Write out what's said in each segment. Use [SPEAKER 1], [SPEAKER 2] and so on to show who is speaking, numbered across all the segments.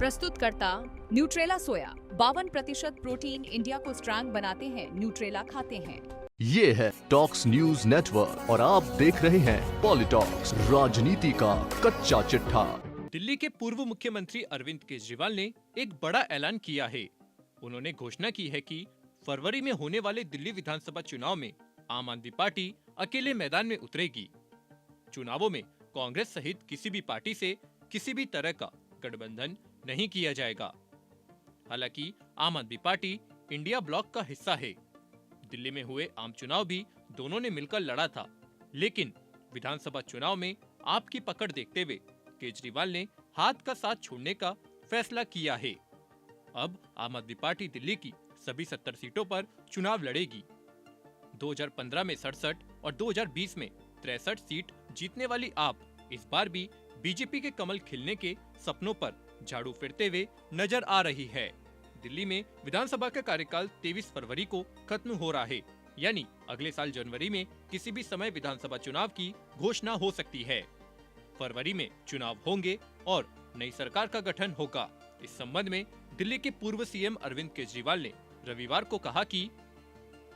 [SPEAKER 1] प्रस्तुतकर्ता न्यूट्रेला सोया 52% protein India को strong बनाते हैं। न्यूट्रेला खाते हैं।
[SPEAKER 2] ये है टॉक्स न्यूज नेटवर्क और आप देख रहे हैं पॉलिटॉक्स, राजनीति का कच्चा चिट्ठा।
[SPEAKER 3] दिल्ली के पूर्व मुख्यमंत्री अरविंद केजरीवाल ने एक बड़ा ऐलान किया है। उन्होंने घोषणा की है कि फरवरी में होने वाले दिल्ली विधानसभा चुनाव में आम आदमी पार्टी अकेले मैदान में उतरेगी। चुनावों में कांग्रेस सहित किसी भी पार्टी से किसी भी तरह का गठबंधन नहीं किया जाएगा। हालांकि आम आदमी पार्टी इंडिया ब्लॉक का हिस्सा है। दिल्ली में हुए आम चुनाव भी दोनों ने मिलकर लड़ा था, लेकिन विधानसभा चुनाव में आप की पकड़ देखते हुए केजरीवाल ने हाथ का साथ छोड़ने का फैसला किया है। अब आम आदमी पार्टी दिल्ली की सभी 70 सीटों पर चुनाव लड़ेगी। 2015 में 67 और 2020 में 63 सीट जीतने वाली आप इस बार भी बीजेपी के कमल खिलने के सपनों पर झाड़ू फेरते हुए नजर आ रही है। दिल्ली में विधानसभा का कार्यकाल 23 फरवरी को खत्म हो रहा है, यानी अगले साल जनवरी में किसी भी समय विधानसभा चुनाव की घोषणा हो सकती है। फरवरी में चुनाव होंगे और नई सरकार का गठन होगा। इस संबंध में दिल्ली के पूर्व सीएम अरविंद केजरीवाल ने रविवार को कहा कि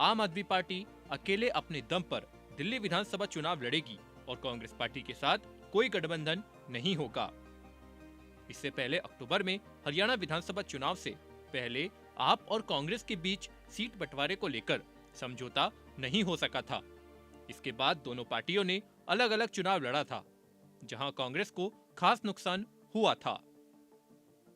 [SPEAKER 3] आम आदमी पार्टी अकेले अपने दम पर दिल्ली विधानसभा चुनाव लड़ेगी और कांग्रेस पार्टी के साथ कोई गठबंधन नहीं होगा। इससे पहले अक्टूबर में हरियाणा विधानसभा चुनाव से पहले आप और कांग्रेस के बीच सीट बंटवारे को लेकर समझौता नहीं हो सका था। इसके बाद दोनों पार्टियों ने अलग अलग चुनाव लड़ा था, जहां कांग्रेस को खास नुकसान हुआ था।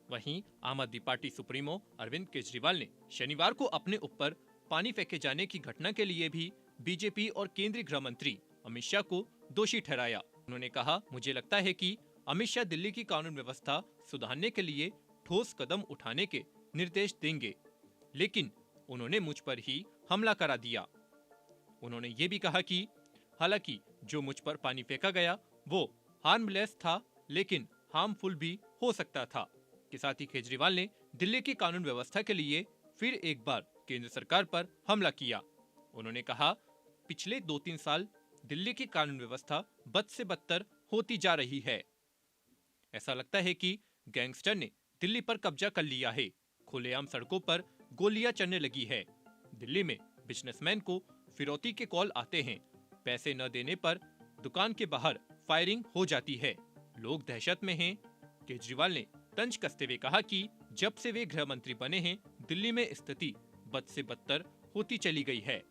[SPEAKER 3] वहीं आम आदमी पार्टी सुप्रीमो अरविंद केजरीवाल ने शनिवार को अपने ऊपर पानी फेंके जाने की घटना के लिए भी बीजेपी और केंद्रीय गृह मंत्री अमित शाह को दोषी ठहराया। उन्होंने कहा, मुझे लगता है कि अमित शाह दिल्ली की कानून व्यवस्था सुधारने के लिए ठोस कदम उठाने के निर्देश देंगे, लेकिन उन्होंने मुझ पर ही हमला करा दिया। उन्होंने ये भी कहा कि हालांकि जो मुझ पर पानी फेंका गया वो हार्मलेस था, लेकिन हार्मफुल भी हो सकता था। के साथ ही केजरीवाल ने दिल्ली की कानून व्यवस्था के लिए फिर एक बार केंद्र सरकार पर हमला किया। उन्होंने कहा, पिछले 2-3 साल दिल्ली की कानून व्यवस्था बद से बदतर होती जा रही है। ऐसा लगता है कि गैंगस्टर ने दिल्ली पर कब्जा कर लिया है। खुलेआम सड़कों पर गोलियां चलने लगी है। दिल्ली में बिजनेसमैन को फिरौती के कॉल आते हैं। पैसे न देने पर दुकान के बाहर फायरिंग हो जाती है। लोग दहशत में हैं। केजरीवाल ने तंज कसते हुए कहा कि जब से वे गृह मंत्री बने हैं, दिल्ली में स्थिति बद से बदतर होती चली गई है।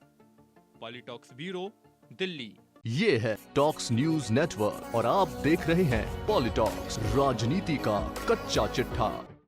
[SPEAKER 3] पॉलिटॉक्स ब्यूरो, दिल्ली।
[SPEAKER 2] ये है टॉक्स न्यूज नेटवर्क और आप देख रहे हैं पॉलिटॉक्स, राजनीति का कच्चा चिट्ठा।